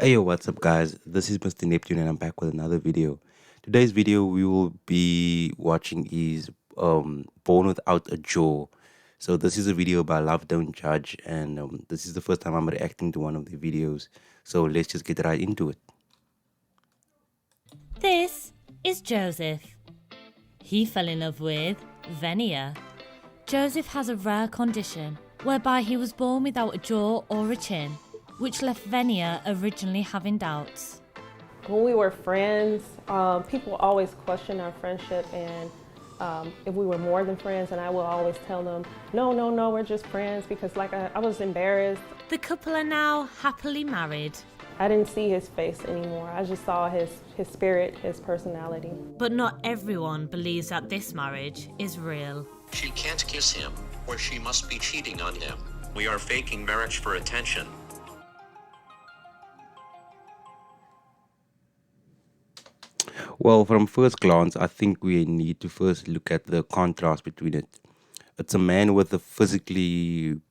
Hey yo, what's up guys? This is Mr. Neptune and I'm back with another video. Today's video we will be watching is Born Without a Jaw. So this is a video by Love Don't Judge and this is the first time I'm reacting to one of the videos. So let's just get right into it. This is Joseph. He fell in love with Venia. Joseph has a rare condition whereby he was born without a jaw or a chin, which left Venia originally having doubts. When we were friends, people always questioned our friendship and if we were more than friends, and I would always tell them, no, we're just friends because I was embarrassed. The couple are now happily married. I didn't see his face anymore. I just saw his spirit, his personality. But not everyone believes that this marriage is real. She can't kiss him, or she must be cheating on him. We are faking marriage for attention. Well, from first glance, I think we need to first look at the contrast between it. It's a man with a physical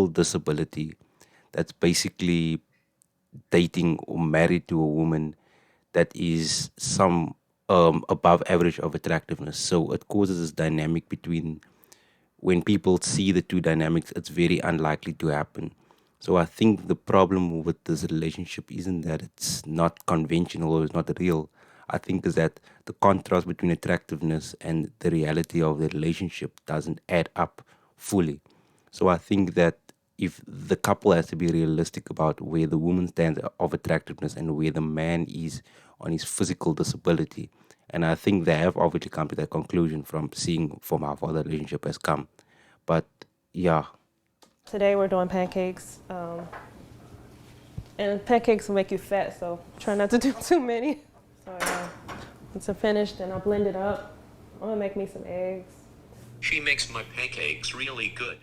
disability that's basically dating or married to a woman that is some above average of attractiveness. So it causes this dynamic between when people see the two dynamics, it's very unlikely to happen. So I think the problem with this relationship isn't that it's not conventional or it's not real. I think is that the contrast between attractiveness and the reality of the relationship doesn't add up fully. So I think that if the couple has to be realistic about where the woman stands of attractiveness and where the man is on his physical disability, and I think they have obviously come to that conclusion from seeing from how far the relationship has come. But yeah, Today we're doing pancakes, and pancakes will make you fat, so try not to do too many. So once I'm finished, then I'll blend it up. I'm gonna make me some eggs. She makes my pancakes really good.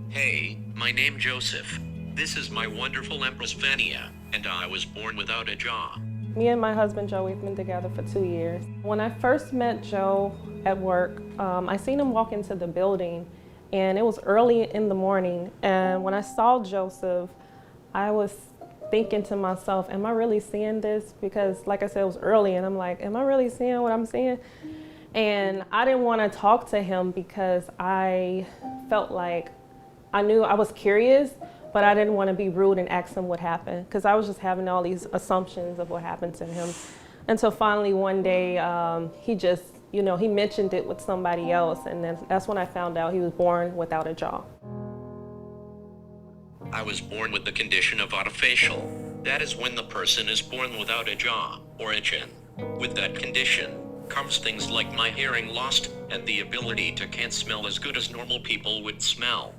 Hey, my name Joseph. This is my wonderful Empress Venia, and I was born without a jaw. Me and my husband Joe, we've been together for 2 years. When I first met Joe at work, I seen him walk into the building, and it was early in the morning. And when I saw Joseph, I was thinking to myself, am I really seeing this? Because like I said, it was early, and I'm like, am I really seeing what I'm seeing? And I didn't want to talk to him because I felt like I knew I was curious, but I didn't want to be rude and ask him what happened because I was just having all these assumptions of what happened to him. Until finally one day, he just, he mentioned it with somebody else, and then that's when I found out he was born without a jaw. I was born with the condition of autofacial. That is when the person is born without a jaw or a chin. With that condition comes things like my hearing lost and the ability to can't smell as good as normal people would smell.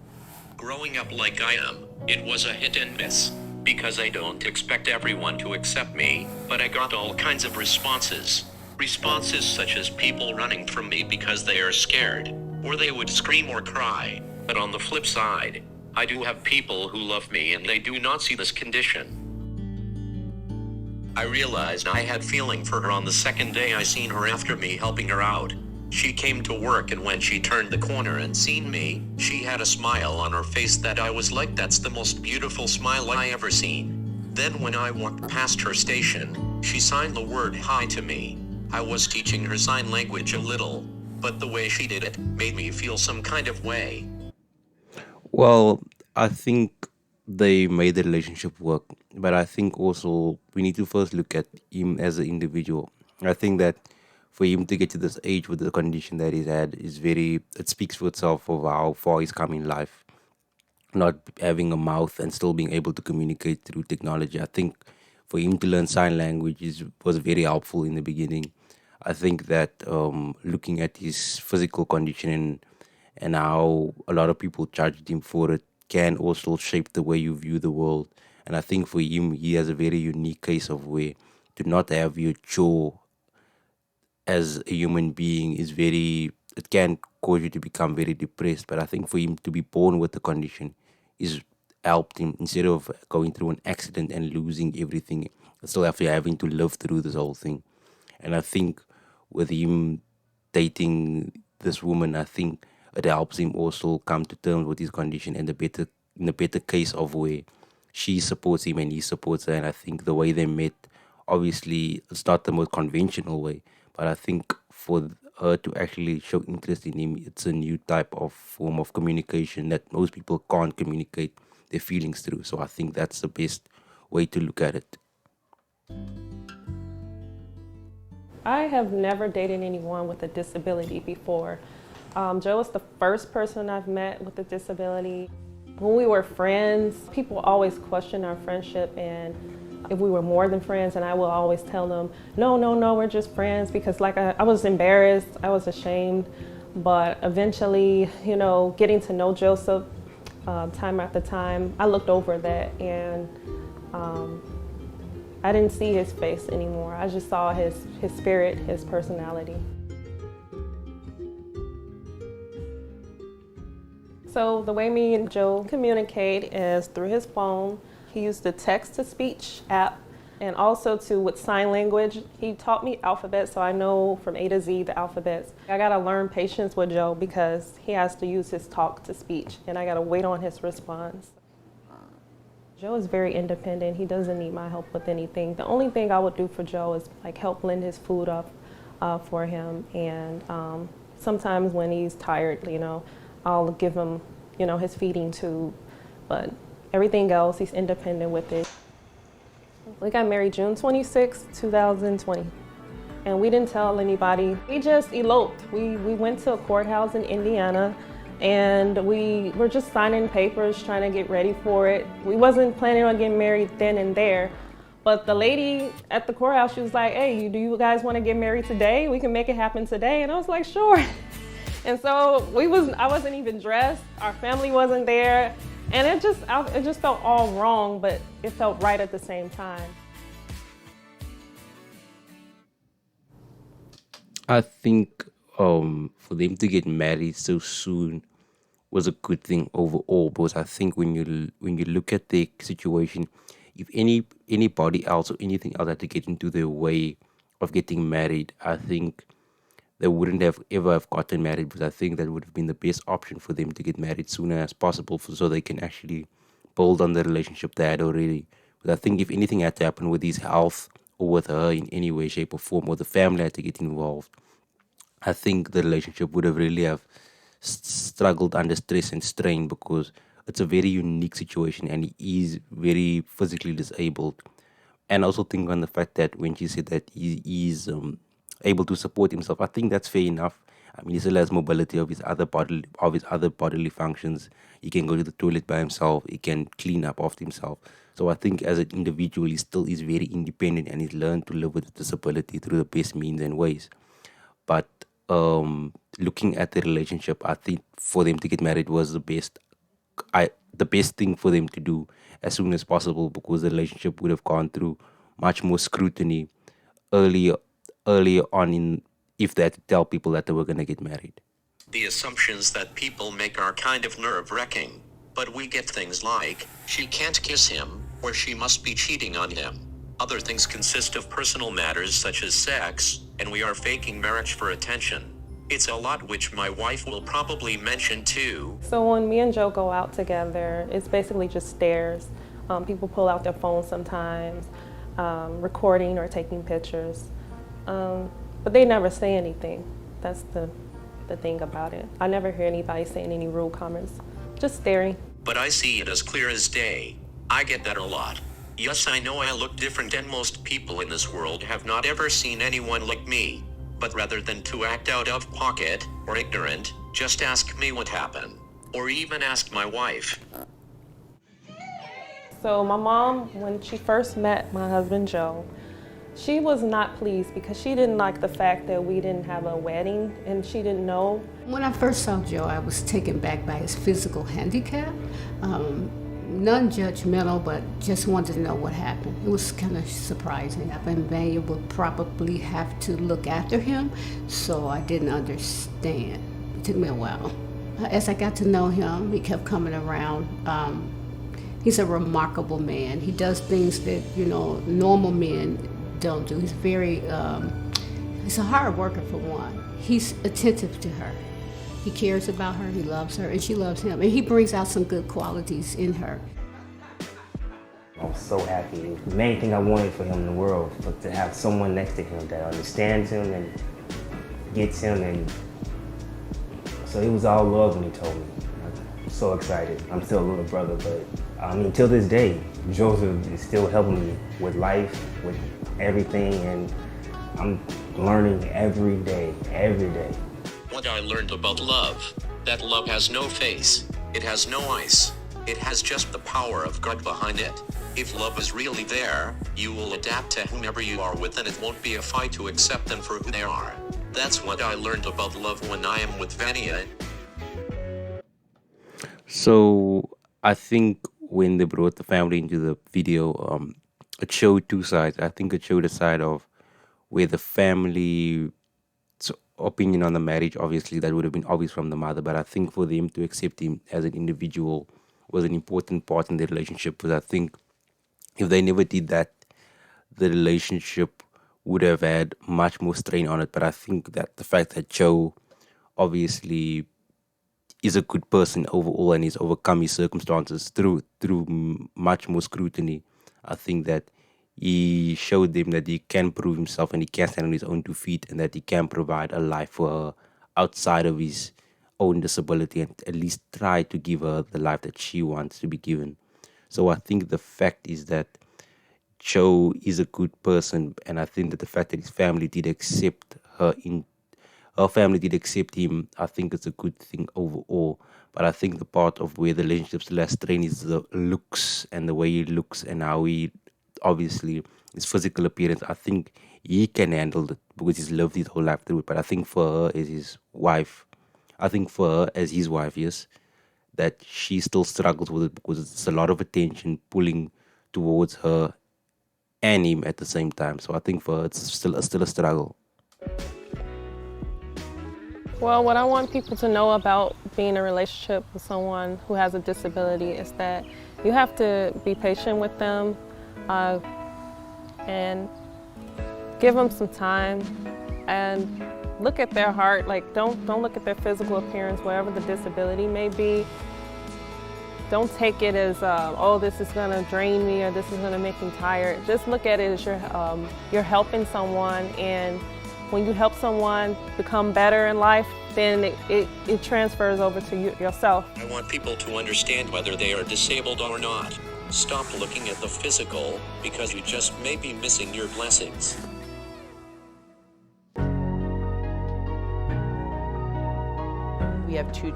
Growing up like I am, it was a hit and miss, because I don't expect everyone to accept me, but I got all kinds of responses. Responses such as people running from me because they are scared, or they would scream or cry. But on the flip side, I do have people who love me and they do not see this condition. I realized I had feeling for her on the second day I seen her after me helping her out. She came to work, and when she turned the corner and seen me, she had a smile on her face that I was like, that's the most beautiful smile I ever seen. Then when I walked past her station, she signed the word hi to me. I was teaching her sign language a little, but the way she did it made me feel some kind of way. well, I think they made the relationship work, but I think also we need to first look at him as an individual. I think that for him to get to this age with the condition that he's had is it speaks for itself of how far he's come in life, not having a mouth and still being able to communicate through technology. I think for him to learn sign language was very helpful in the beginning. I think that looking at his physical condition and how a lot of people judged him for it can also shape the way you view the world. And I think for him, he has a very unique case of where to not have your jaw as a human being it can cause you to become very depressed. But I think for him to be born with the condition is helped him instead of going through an accident and losing everything, still after having to live through this whole thing. And I think with him dating this woman, I think it helps him also come to terms with his condition, and in the better case of where she supports him and he supports her. And I think the way they met, obviously, it's not the most conventional way, but I think for her to actually show interest in him, it's a new type of form of communication that most people can't communicate their feelings through. So I think that's the best way to look at it. I have never dated anyone with a disability before. Joe is the first person I've met with a disability. When we were friends, people always question our friendship and if we were more than friends, and I will always tell them, no, we're just friends, because like I was embarrassed, I was ashamed, but eventually, getting to know Joseph time after time, I looked over that and I didn't see his face anymore. I just saw his spirit, his personality. So the way me and Joe communicate is through his phone. He used the text-to-speech app and also with sign language. He taught me alphabet, so I know from A to Z the alphabets. I gotta learn patience with Joe because he has to use his talk-to-speech and I gotta wait on his response. Joe is very independent. He doesn't need my help with anything. The only thing I would do for Joe is like help blend his food up for him, and sometimes when he's tired, I'll give him, his feeding tube, but everything else, he's independent with it. We got married June 26, 2020, and we didn't tell anybody. We just eloped. We went to a courthouse in Indiana, and we were just signing papers, trying to get ready for it. We wasn't planning on getting married then and there, but the lady at the courthouse, she was like, hey, do you guys want to get married today? We can make it happen today. And I was like, sure. And so I wasn't even dressed, our family wasn't there, and it just felt all wrong, but it felt right at the same time. I think for them to get married so soon was a good thing overall, because I think when you look at the situation, if anybody else or anything else had to get into their way of getting married, I think they wouldn't have ever have gotten married, because I think that would have been the best option for them to get married sooner as possible, so they can actually build on the relationship they had already. But I think if anything had to happen with his health or with her in any way, shape, or form, or the family had to get involved, I think the relationship would have really have struggled under stress and strain, because it's a very unique situation and he is very physically disabled. And I also think on the fact that when she said that he is able to support himself, I think that's fair enough. I mean, he still has mobility of his other bodily functions. He can go to the toilet by himself. He can clean up after himself. So I think as an individual, he still is very independent and he's learned to live with the disability through the best means and ways. But looking at the relationship, I think for them to get married was the best thing for them to do as soon as possible, because the relationship would have gone through much more scrutiny earlier on if they had to tell people that they were going to get married. The assumptions that people make are kind of nerve-wracking, but we get things like, she can't kiss him, or she must be cheating on him. Other things consist of personal matters such as sex, and we are faking marriage for attention. It's a lot, which my wife will probably mention too. So when me and Joe go out together, it's basically just stares. People pull out their phones sometimes, recording or taking pictures. But they never say anything. That's the thing about it. I never hear anybody saying any rude comments, just staring. But I see it as clear as day. I get that a lot. Yes, I know I look different, and most people in this world have not ever seen anyone like me. But rather than to act out of pocket or ignorant, just ask me what happened. Or even ask my wife. So my mom, when she first met my husband Joe, she was not pleased because she didn't like the fact that we didn't have a wedding, and she didn't know. When I first saw Joe, I was taken back by his physical handicap. Non-judgmental, but just wanted to know what happened. It was kind of surprising. Vanya would probably have to look after him, so I didn't understand. It took me a while. As I got to know him, he kept coming around. He's a remarkable man. He does things that, normal men don't do. He's a hard worker for one. He's attentive to her. He cares about her, he loves her, and she loves him. And he brings out some good qualities in her. I was so happy. The main thing I wanted for him in the world was to have someone next to him that understands him and gets him. And so it was all love when he told me. I'm so excited. I'm still a little brother, but I mean, till this day, Joseph is still helping me with life, with everything, and I'm learning every day, every day. What I learned about love, that love has no face, it has no ice, it has just the power of God behind it. If love is really there, you will adapt to whomever you are with and it won't be a fight to accept them for who they are. That's what I learned about love when I am with Vania. So I think when they brought the family into the video, it showed two sides. I think it showed a side of where the family's opinion on the marriage, obviously that would have been obvious from the mother, but I think for them to accept him as an individual was an important part in their relationship, because I think if they never did that, the relationship would have had much more strain on it. But I think that the fact that Joe obviously is a good person overall and he's overcome his circumstances through much more scrutiny, I think that he showed them that he can prove himself and he can stand on his own 2 feet, and that he can provide a life for her outside of his own disability, and at least try to give her the life that she wants to be given. So I think the fact is that Joe is a good person, and I think that the fact that his family did accept her family did accept him, I think it's a good thing overall. But I think the part of where the relationship still has strain is the looks and the way he looks and how he, obviously, his physical appearance. I think he can handle it because he's lived his whole life through it. But I think for her as his wife, I think for her as his wife, yes, that she still struggles with it because it's a lot of attention pulling towards her and him at the same time. So I think for her it's still a struggle. Well, what I want people to know about being in a relationship with someone who has a disability is that you have to be patient with them and give them some time and look at their heart. Like, don't look at their physical appearance, whatever the disability may be. Don't take it as, oh, this is gonna drain me or this is gonna make me tired. Just look at it as you're helping someone, and when you help someone become better in life, then it transfers over to yourself. I want people to understand whether they are disabled or not. Stop looking at the physical, because you just may be missing your blessings. We have two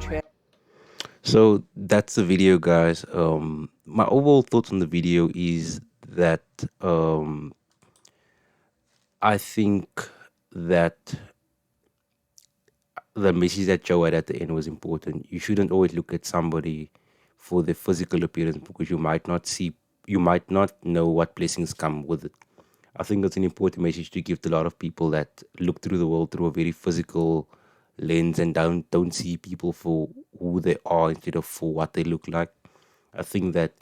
So that's the video, guys. My overall thoughts on the video is that I think that the message that Joe had at the end was important. You shouldn't always look at somebody for their physical appearance, because you might not know what blessings come with it. I think that's an important message to give to a lot of people that look through the world through a very physical lens and don't see people for who they are instead of for what they look like. I think that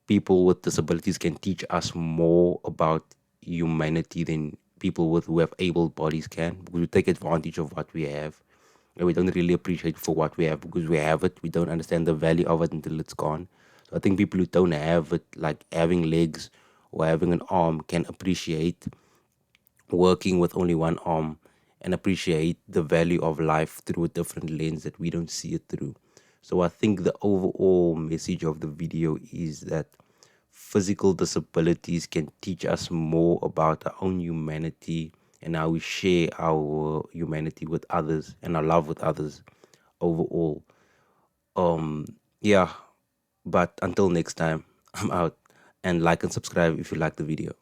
people with disabilities can teach us more about humanity than people who have able bodies can, because we take advantage of what we have and we don't really appreciate for what we have because we have it. We don't understand the value of it until it's gone. So I think people who don't have it, like having legs or having an arm, can appreciate working with only one arm and appreciate the value of life through a different lens that we don't see it through. So I think the overall message of the video is that physical disabilities can teach us more about our own humanity and how we share our humanity with others and our love with others overall. Yeah, but until next time, I'm out, and like and subscribe if you like the video.